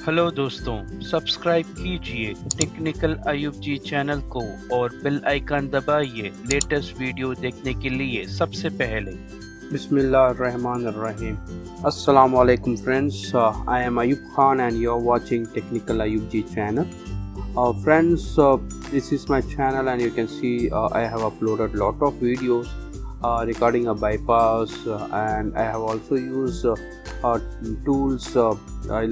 Hello दोस्तों, subscribe कीजिए technical Ayub जी channel को और बेल आइकन दबाइए लेटेस्ट वीडियो देखने के लिए सबसे पहले। Bismillahirrahmanirrahim. Assalamu alaikum friends. I am Ayub Khan and you are watching Technical Ayub Ji channel. Friends, this is my channel and you can see I have uploaded lot of videos regarding a bypass and I have also used tools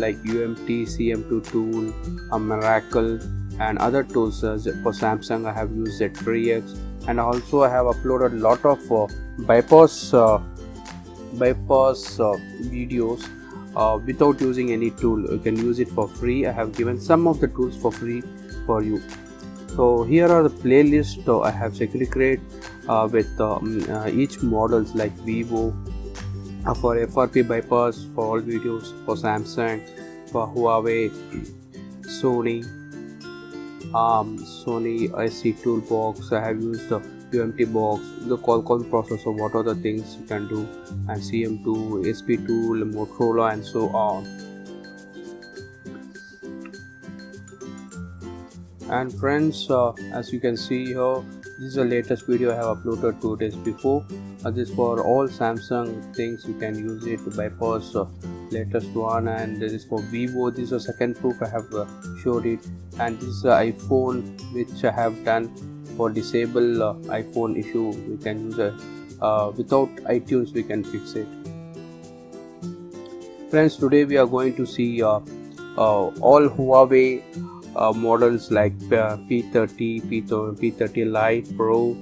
like UMT, CM2 tool, a Miracle and other tools. For Samsung I have used Z3X and also I have uploaded lot of bypass videos without using any tool. You can use it for free. I have given some of the tools for free for you. So here are the playlists I have segregated with each models like Vivo for FRP bypass for all videos, for Samsung, for Huawei, Sony, IC toolbox. I have used the UMT box, the Qualcomm processor, what are the things you can do, and CM2, SP tool, Motorola, and so on. And friends, as you can see here, this is the latest video I have uploaded 2 days before. This is for all Samsung things, you can use it to bypass latest one, and this is for Vivo. This is the second proof I have showed it, and this is the iPhone which I have done for disable iPhone issue. We can use it without iTunes, we can fix it. Friends, today we are going to see all Huawei models like P30, P30 Lite Pro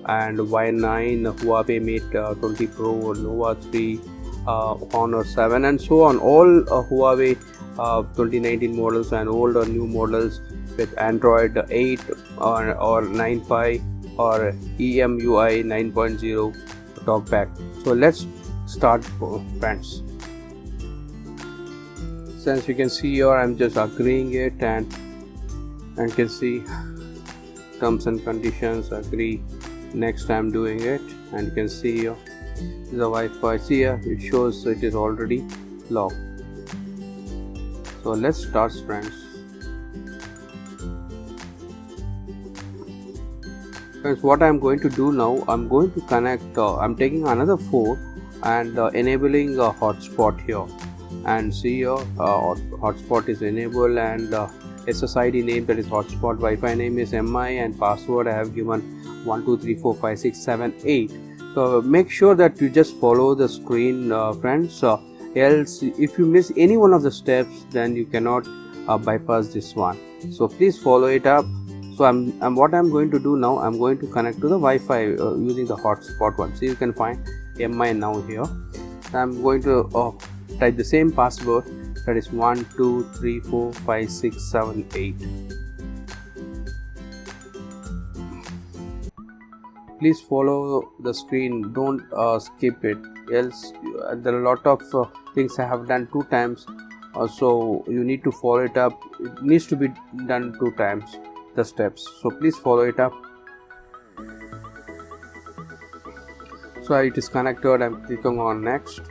and Y9, Huawei Mate 20 Pro, Nova 3, Honor 7 and so on. All Huawei 2019 models and old or new models with Android 8 or 9 Pie or EMUI 9.0 TALKBACK. So let's start, friends. Since you can see here, I'm just agreeing it, and you can see terms and conditions, agree, next I'm doing it, and you can see here the Wi-Fi. See here, it shows it is already locked. So let's start, friends. Friends, what I'm going to do now, I'm going to connect, I'm taking another phone and enabling a hotspot here, and see here hotspot is enabled, and SSID name, that is hotspot, Wi-Fi name is MI, and password I have given 12345678. So make sure that you just follow the screen, friends, else if you miss any one of the steps, then you cannot bypass this one. So please follow it up. So what I'm going to do now, I'm going to connect to the Wi-Fi using the hotspot one. So you can find MI now here. I'm going to type the same password, that is 12345678. Please follow the screen, don't skip it, else there are a lot of things I have done 2 times, so you need to follow it up. It needs to be done 2 times, the steps, so please follow it up. So it is connected, I'm clicking on next.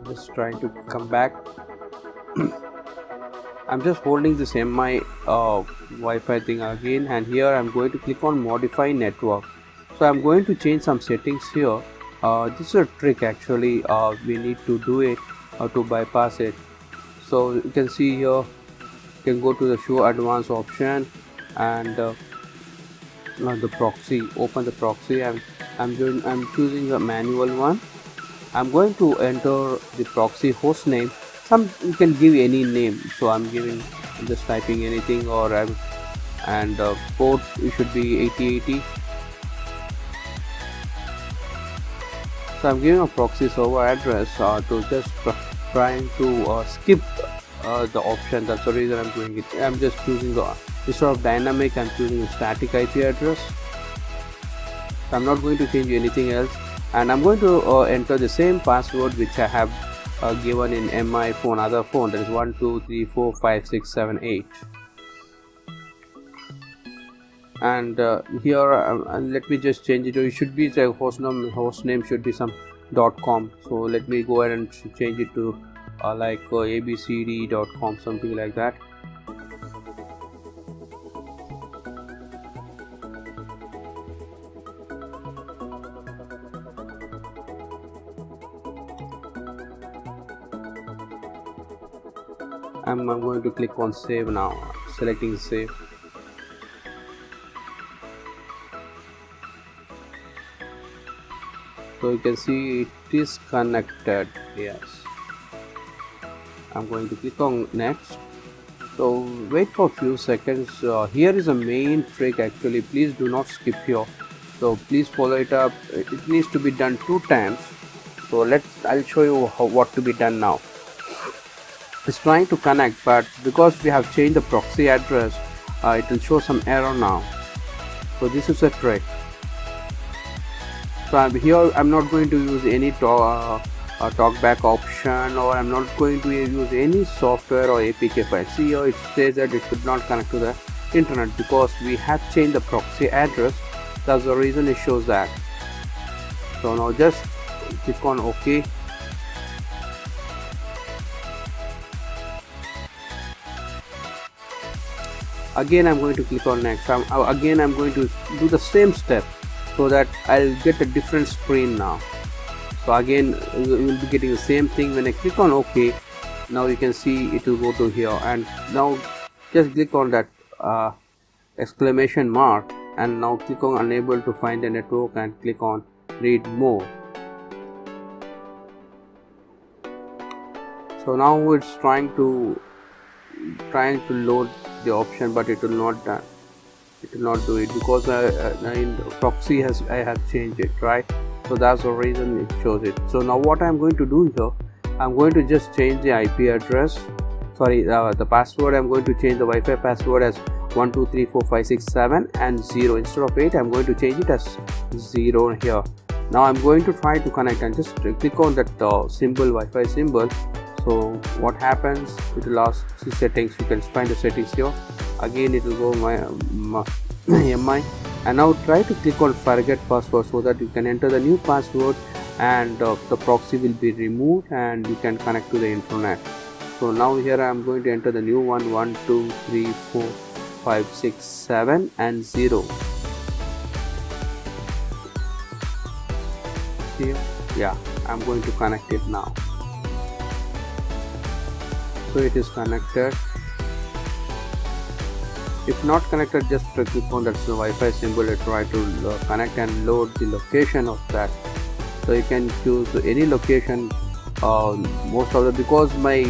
Just trying to come back. I'm just holding this MI Wi-Fi thing again, and here I'm going to click on modify network. So I'm going to change some settings here. This is a trick actually, we need to do it to bypass it. So you can see here, you can go to the show advanced option, and the proxy, open the proxy, and I'm choosing the manual one. I'm going to enter the proxy host name. You can give any name, so I'm just typing anything, or and port, it should be 8080. So I'm giving a proxy server address to just trying to skip the option. That's the reason I'm doing it. I'm just choosing instead of dynamic, I'm choosing a static IP address. So I'm not going to change anything else, and I'm going to enter the same password which I have given in MI phone, other phone, that is 12345678. And here let me just change it. It should be the host name should be some .com. So let me go ahead and change it to like abcd.com, something like that. I'm going to click on save now, selecting save. So you can see it is connected. Yes, I'm going to click on next. So wait for a few seconds. Here is a main trick actually. Please do not skip here. So please follow it up. It needs to be done 2 times. So I'll show you what to be done now. It's trying to connect, but because we have changed the proxy address, it will show some error now. So this is a trick. So here I'm not going to use any TALKBACK option, or I'm not going to use any software or APK file. See here it says that it could not connect to the internet because we have changed the proxy address. That's the reason it shows that. So now just click on OK. Again I'm going to click on next. Again I'm going to do the same step so that I'll get a different screen now. So again you will be getting the same thing. When I click on OK, now you can see it will go to here, and now just click on that exclamation mark, and now click on unable to find the network and click on read more. So now it's trying to load the option, but it will not do it because in proxy I have changed it, right? So that's the reason it shows it. So now what I'm going to do here, I'm going to just change the IP address, sorry, the password. I'm going to change the Wi-Fi password as 1234567 and 0 instead of 8. I'm going to change it as 0 here. Now I'm going to try to connect and just click on that symbol, Wi-Fi symbol. So what happens, it will ask settings. You can find the settings here. Again it will go MI, and now try to click on forget password so that you can enter the new password, and the proxy will be removed and you can connect to the internet. So now here I am going to enter the new one, 1 2 3 4 5 6 7 and 0 here. Yeah, I'm going to connect it now. So it is connected. If not connected, just click on that Wi-Fi symbol and try to connect and load the location of that. So you can choose any location. Most of the, because my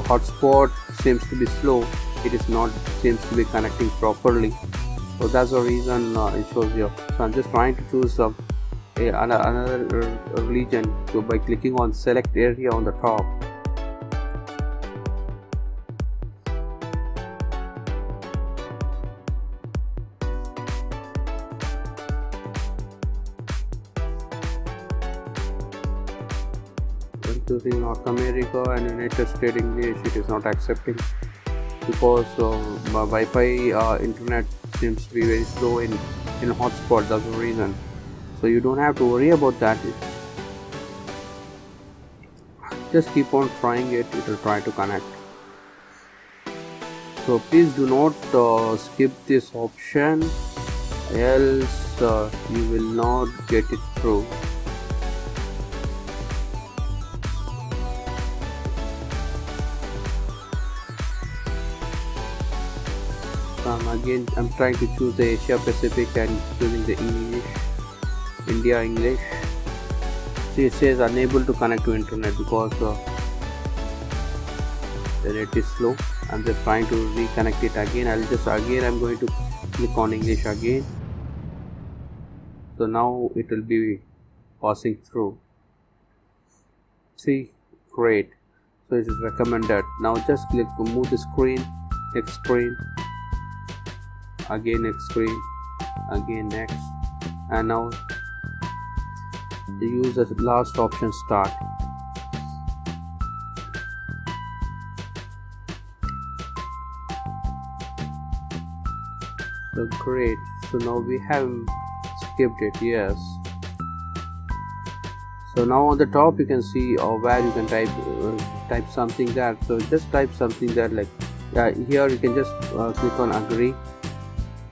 hotspot seems to be slow, it is not seems to be connecting properly. So that's the reason it shows here. So I'm just trying to choose another region. So by clicking on select area on the top. Choosing North America and United States English, it is not accepting because my Wi-Fi internet seems to be very slow in hotspot. That's the reason. So you don't have to worry about that. Just keep on trying it. It will try to connect. So please do not skip this option, else you will not get it through. Again I'm trying to choose the Asia Pacific and choosing the English, India English. See, it says unable to connect to internet because the net is slow. I'm just trying to reconnect it again. I'm going to click on English again. So now it will be passing through. See, great. So it is recommended. Now just click to move the screen, next screen, again next screen, again next, and now use the last option, start. So great. So now we have skipped it. Yes. So So now on the top you can see where you can type something there. So just type something there, like here you can just click on agree.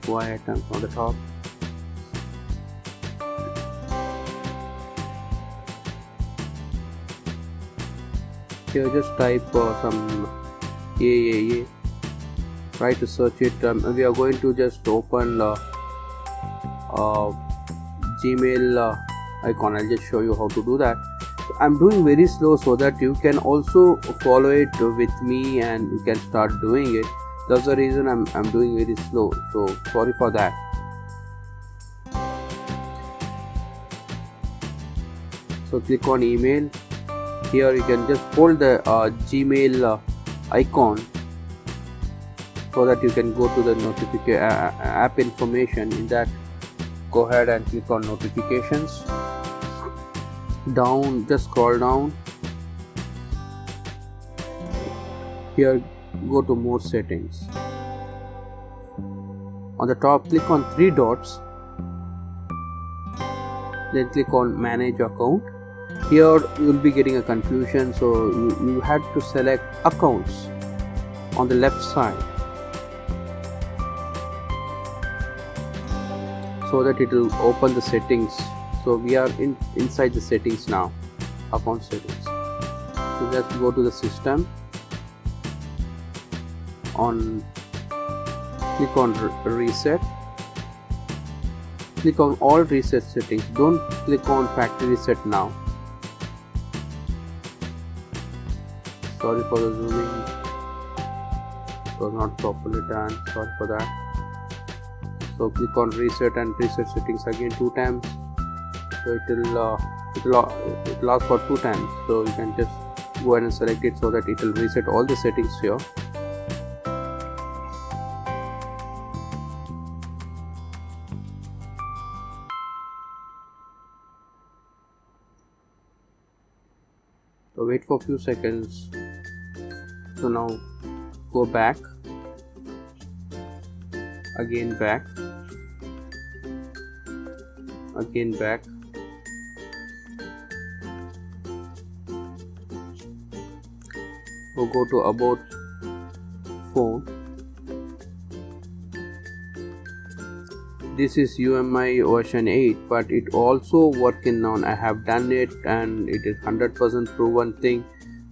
Why item on the top. Here just type some yeah. Try to search it. We are going to just open Gmail icon. I'll just show you how to do that. I'm doing very slow so that you can also follow it with me and you can start doing it. That's the reason I'm doing very slow, so sorry for that. So click on email. Here you can just hold the Gmail icon so that you can go to the notification app information. In that, go ahead and click on notifications. Down, just scroll down. Here, go to more settings. On the top, click on 3 dots. Then click on manage account. Here you will be getting a confusion, so you had to select accounts on the left side so that it will open the settings. So we are inside the settings now, account settings. So just go to the system, click on reset, click on all reset settings. Don't click on factory reset now. Sorry for the zooming, it was not properly done, sorry for that. So click on reset and reset settings again 2 times. So it will last for 2 times. So you can just go ahead and select it so that it will reset all the settings here. So wait for a few seconds. So now go back, again back, again back. So go to about phone. This is UMI version 8, but it also working on. I have done it and it is 100% proven thing.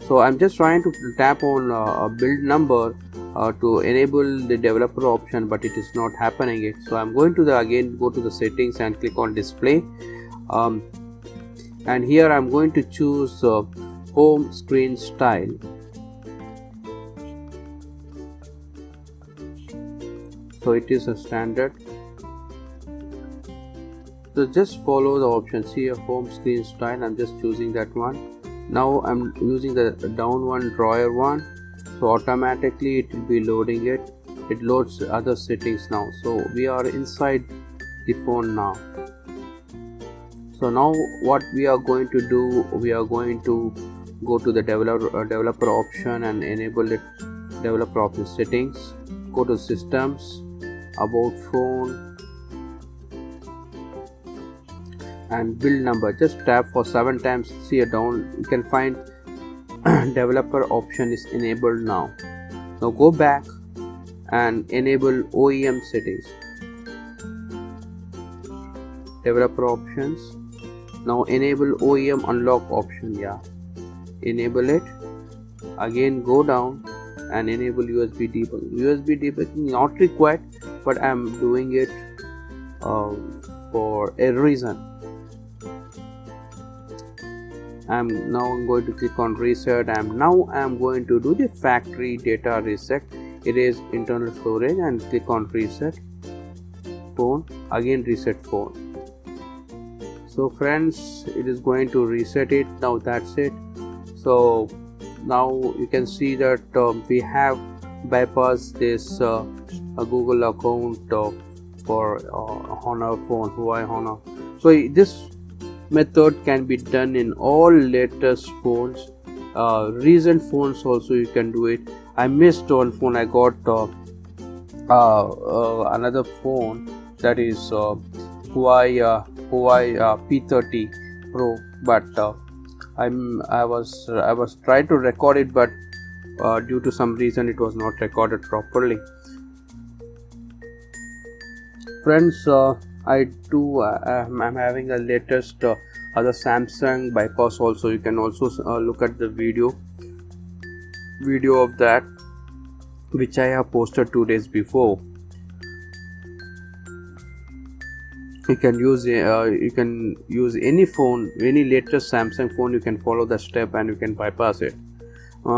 So I'm just trying to tap on a build number to enable the developer option, but it is not happening it. So I'm going to again go to the settings and click on display, and here I'm going to choose home screen style. So it is a standard. So just follow the options here, home screen style. I'm just choosing that one. Now I'm using the down one, drawer one. So automatically it will be loading it. It loads other settings now. So we are inside the phone now. So now what we are going to do, we are going to go to the developer option and enable it. Developer option settings. Go to systems, about phone, and build number. Just tap for 7 times. See it down, you can find developer option is enabled now. Now go back and enable OEM settings, developer options. Now enable OEM unlock option. Enable it. Again go down and enable USB debug. USB debugging not required, but I'm doing it for a reason. I'm now going to click on reset, and now I'm going to do the factory data reset. It is internal storage, and click on reset phone. Again reset phone. So friends, it is going to reset it now. That's it. So now you can see that we have bypassed this Google account for Honor phone, Huawei Honor. So this method can be done in all latest phones, recent phones also you can do it. I missed one phone. I got another phone, that is Huawei P30 Pro, but I was trying to record it, but due to some reason it was not recorded properly. Friends, I'm having a latest other Samsung bypass also. You can also look at the video of that, which I have posted 2 days before. You can use any phone, any latest Samsung phone. You can follow the step and you can bypass it,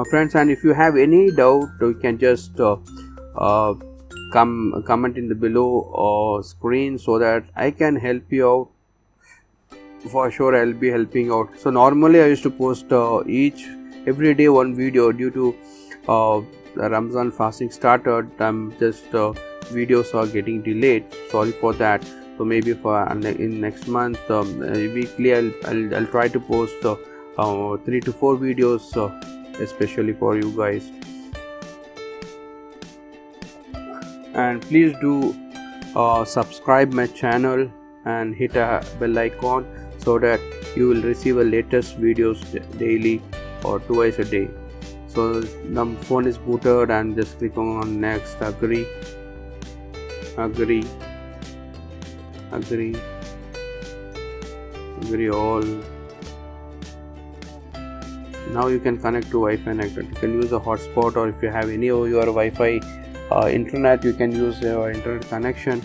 friends. And if you have any doubt, you can just comment in the below screen, so that I can help you out. For sure I'll be helping out. So normally I used to post every day one video. Due to the Ramzan fasting started, just videos are getting delayed. Sorry for that. So maybe in next month, weekly I'll try to post 3 to 4 videos, especially for you guys. And please do subscribe my channel and hit a bell icon, so that you will receive the latest videos daily or twice a day. So the phone is booted, and just click on next, agree all. Now you can connect to Wi-Fi network. You can use a hotspot, or if you have any of your Wi-Fi internet, you can use your internet connection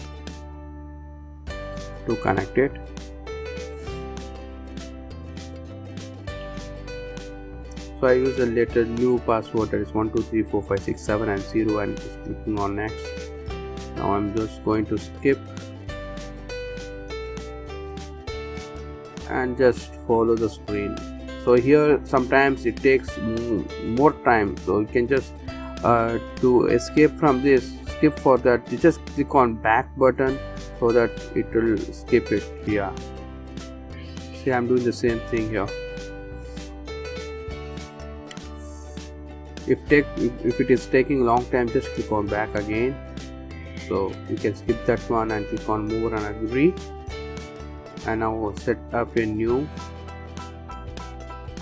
to connect it. So I use a later new password, that is 123456 and 0, and just clicking on next. Now I'm just going to skip and just follow the screen. So here sometimes it takes more time, so you can just to escape from this, skip for that, you just click on back button, so that it will skip it. Yeah, see, I'm doing the same thing here. If it is taking long time, just click on back again. So you can skip that one and click on more and agree. And now set up a new.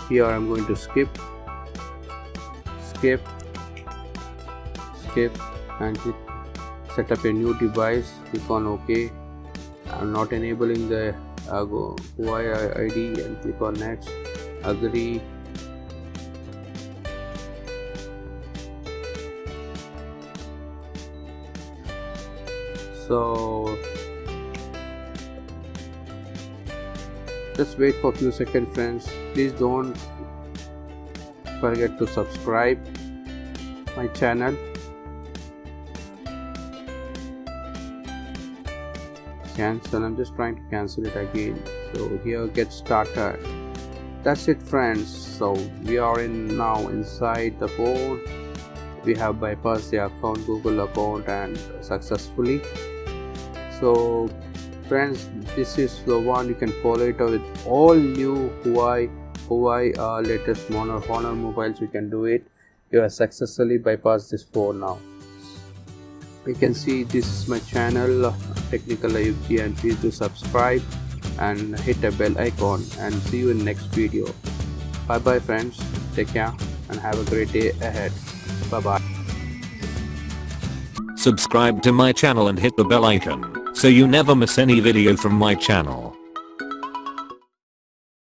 Here I'm going to skip and click set up a new device. Click on OK. I'm not enabling the Huawei ID, and click on next, agree. So just wait for a few seconds, friends. Please don't forget to subscribe my channel. Cancel. I'm just trying to cancel it again. So here, get started. That's it, friends. So we are now inside the phone. We have bypassed the Google account, and successfully. So friends, this is the one. You can follow it with all new Huawei latest Honor mobiles. You can do it. You have successfully bypassed this phone now. You can see this is my channel, Technical IUG, and please do subscribe and hit a bell icon, and see you in next video. Bye bye, friends. Take care and have a great day ahead. Bye bye. Subscribe to my channel and hit the bell icon, so you never miss any video from my channel.